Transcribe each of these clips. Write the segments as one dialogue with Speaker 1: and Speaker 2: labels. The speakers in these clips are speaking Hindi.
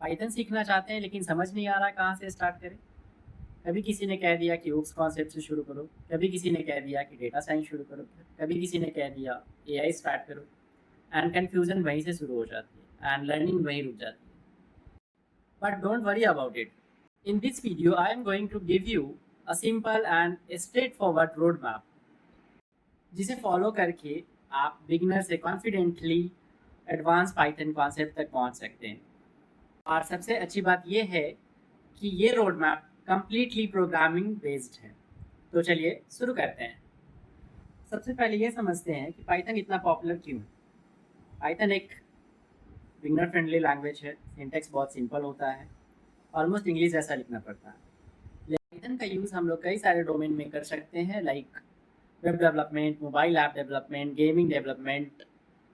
Speaker 1: पाइथन सीखना चाहते हैं लेकिन समझ नहीं आ रहा कहाँ से स्टार्ट करें। कभी किसी ने कह दिया कि ओप्स कॉन्सेप्ट से शुरू करो, कभी किसी ने कह दिया कि डेटा साइंस शुरू करो, कभी किसी ने कह दिया एआई स्टार्ट करो। एंड कन्फ्यूज़न वहीं से शुरू हो जाती है एंड लर्निंग वहीं रुक जाती है। But don't worry about it. In this video I am going to give you a simple and straightforward road map जिसे फॉलो करके आप बिगिनर से कॉन्फिडेंटली एडवांस पाइथन कॉन्सेप्ट तक पहुंच सकते हैं। और सबसे अच्छी बात यह है कि ये road map completely programming based है। तो चलिए शुरू करते हैं। सबसे पहले ये समझते हैं कि पाइथन इतना पॉपुलर क्यों है। पाइथन एक बिगिनर फ्रेंडली लैंग्वेज है, सिंटैक्स बहुत सिंपल होता है, ऑलमोस्ट इंग्लिश जैसा लिखना पड़ता है। पाइथन का यूज़ हम लोग कई सारे डोमेन में कर सकते हैं, like web development, mobile app development, gaming development,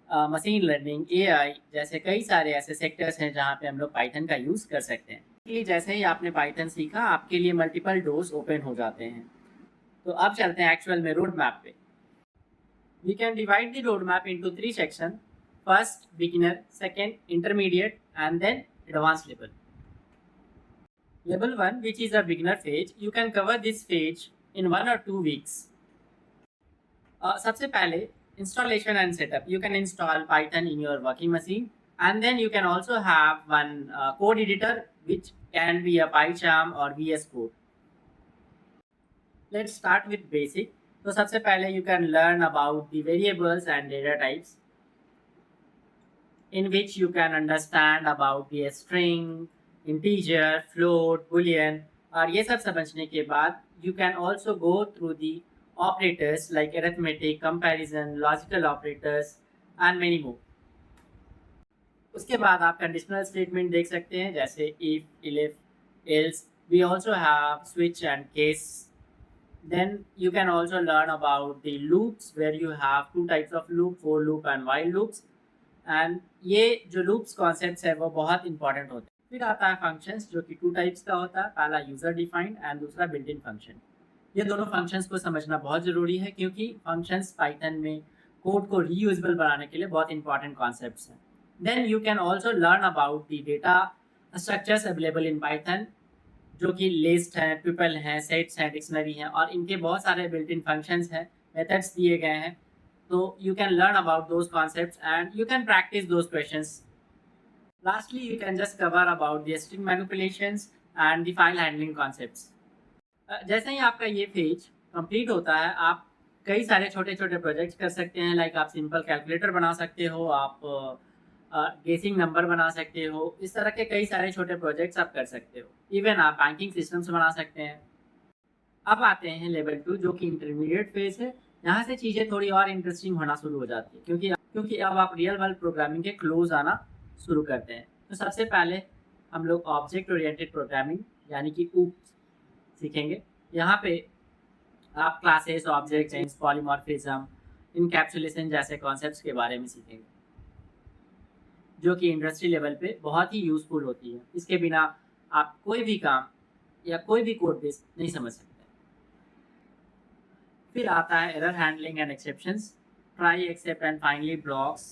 Speaker 1: machine learning, AI जैसे कई सारे ऐसे सेक्टर्स हैं जहाँ पे हम लोग पाइथन का यूज़ कर सकते हैं। इसलिए जैसे ही आपने पाइथन सीखा आपके लिए मल्टीपल डोर्स ओपन हो जाते हैं। तो अब चलते हैं एक्चुअल में रोड मैप पे। We can divide the road map into 3 section. First beginner, second intermediate and then advance level. Level 1, which is a beginner phase, you can cover this phase in 1 or 2 weeks. सबसे पहले installation and setup. You can install Python in your working machine, and then you can also have one code editor which can be a PyCharm or VS Code. Let's start with basic. तो सबसे पहले you can learn about the variables and data types, in which you can understand about the string, integer, float, boolean. और ये सब समझने के बाद you can also go through the operators like arithmetic, comparison, logical operators and many more. उसके बाद आप conditional statement देख सकते हैं जैसे if, elif, else. We also have switch and case. Then you can also learn about the loops where you have 2 types of loop, for loop and while loops. And ये जो लूप्स कॉन्सेप्ट्स है वो बहुत इंपॉर्टेंट होते हैं। फिर आता है फंक्शंस जो कि 2 टाइप्स का होता है, पहला यूज़र डिफाइंड एंड दूसरा बिल्ट इन फंक्शन। ये दोनों फंक्शंस को समझना बहुत ज़रूरी है क्योंकि फंक्शंस पाइथन में कोड को रीयूजेबल बनाने के लिए बहुत इंपॉर्टेंट कॉन्सेप्ट्स हैं। Then you can also learn about the data structures available in Python, जो कि लिस्ट हैं, ट्रिपल हैं, सेट्स हैं, डिक्शनरी हैं, और इनके बहुत सारे बिल्ट इन फंक्शंस हैं, मेथड्स दिए गए हैं। So you can learn about those concepts and you can practice those questions. Lastly, you can just cover about the string manipulations and the file handling concepts. जैसे ही आपका ये पेज कंप्लीट होता है आप कई सारे छोटे छोटे प्रोजेक्ट्स कर सकते हैं, लाइक आप सिंपल कैलकुलेटर बना सकते हो, आप गेसिंग नंबर बना सकते हो, इस तरह के कई सारे छोटे प्रोजेक्ट्स आप कर सकते हो। इवन आप बैंकिंग सिस्टम्स बना सकते हैं। अब आते हैं लेवल 2 जो कि इंटरमीडिएट फेज है। यहाँ से चीज़ें थोड़ी और इंटरेस्टिंग होना शुरू हो जाती है क्योंकि अब आप रियल वर्ल्ड प्रोग्रामिंग के क्लोज आना शुरू करते हैं। तो सबसे पहले हम लोग ऑब्जेक्ट ओरिएंटेड प्रोग्रामिंग यानी कि OOPS सीखेंगे। यहाँ पे आप क्लासेस, ऑब्जेक्ट्स, पॉलीमॉर्फिज्म, इनकैप्सुलेशन जैसे कॉन्सेप्ट्स के बारे में सीखेंगे जो कि इंडस्ट्री लेवल पे बहुत ही यूज़फुल होती है। इसके बिना आप कोई भी काम या कोई भी कोड बेस नहीं समझ सकते। फिर आता है error handling and exceptions, try, except and finally blocks.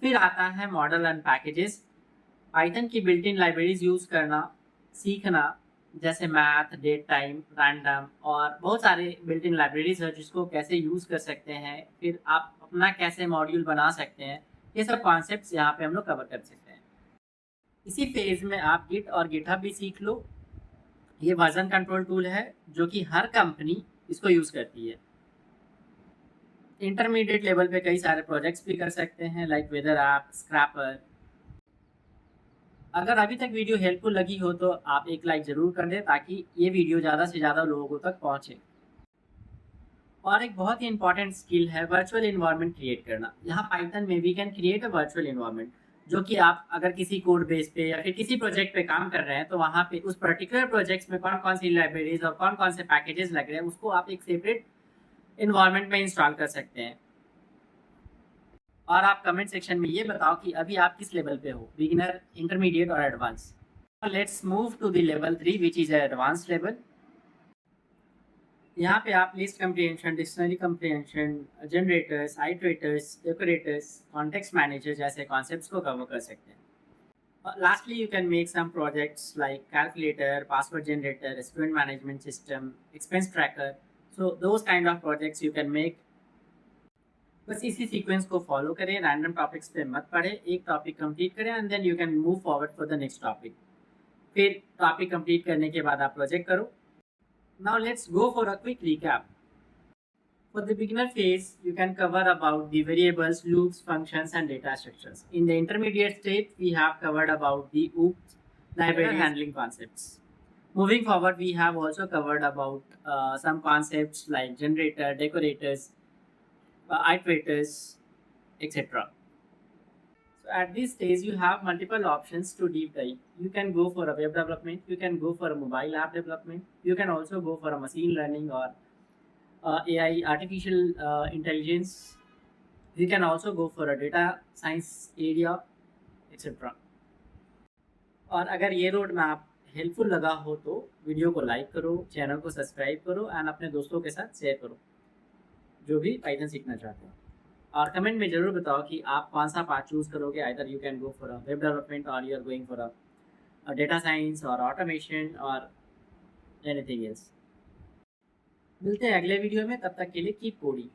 Speaker 1: फिर आता है मॉडल एंड पैकेजेस, पाइथन की बिल्ट इन लाइब्रेरीज यूज़ करना सीखना, जैसे मैथ, डेट टाइम, रैंडम और बहुत सारे बिल्ट इन लाइब्रेरीज है जिसको कैसे यूज़ कर सकते हैं, फिर आप अपना कैसे मॉड्यूल बना सकते हैं, ये सब कॉन्सेप्ट्स यहाँ पे हम लोग कवर कर सकते हैं। इसी फेज में आप गिट और गिटहब भी सीख लो। ये वर्जन कंट्रोल टूल है जो कि हर कंपनी इसको यूज़ करती है। इंटरमीडिएट लेवल पे कई सारे प्रोजेक्ट्स भी कर सकते हैं, लाइक वेदर ऐप, स्क्रैपर। अगर अभी तक वीडियो हेल्पफुल लगी हो तो आप एक लाइक ज़रूर कर दें ताकि ये वीडियो ज़्यादा से ज़्यादा लोगों तक पहुँचे। और एक बहुत ही इंपॉर्टेंट स्किल है वर्चुअल इन्वायरमेंट क्रिएट करना। यहाँ पाइथन में we can create a virtual environment, जो कि आप अगर किसी कोड बेस पे या फिर किसी प्रोजेक्ट पे काम कर रहे हैं तो वहाँ पे उस पर्टिकुलर प्रोजेक्ट्स में कौन कौन सी लाइब्रेरीज और कौन कौन से पैकेजेस लग रहे हैं उसको आप एक सेपरेट इन्वायरमेंट में इंस्टॉल कर सकते हैं। और आप कमेंट सेक्शन में ये बताओ कि अभी आप किस लेवल पे हो, बिगिनर, इंटरमीडिएट और advance. Let's move to the level 3 which is advance level. यहाँ पे आप list comprehension, dictionary comprehension, generators, iterators, decorators, context manager जैसे कॉन्सेप्ट्स को कवर कर सकते हैं। Lastly, you can make some projects like calculator, password generator, student management system, expense tracker. So those kind of projects you can make. बस इसी सीक्वेंस को फॉलो करें, रैंडम टॉपिक्स पे मत पढ़े, एक टॉपिक कंप्लीट करें and then you can move forward for the next topic. फिर टॉपिक कंप्लीट करने के बाद आप प्रोजेक्ट करो. Now let's go for a quick recap. For the beginner phase, you can cover about the variables, loops, functions, and data structures. In the intermediate state, we have covered about the OOPS library handling concepts. Moving forward, we have also covered about some concepts like generator, decorators, iterators, etc. So at this stage, you have multiple options to deep dive. You can go for a web development, you can go for a mobile app development, you can also go for a machine learning or AI, artificial intelligence. You can also go for a data science area, etc. और अगर ये रोड मैप हेल्पफुल लगा हो तो वीडियो को लाइक करो, चैनल को सब्सक्राइब करो एंड अपने दोस्तों के साथ शेयर करो जो भी पाइथन सीखना चाहते हो. और कमेंट में ज़रूर बताओ कि आप कौन सा पार्ट चूज़ करोगे. Either you can go for a web development or you are going for a data science or automation or anything else. मिलते हैं अगले वीडियो में, तब तक के लिए कीप कोडिंग.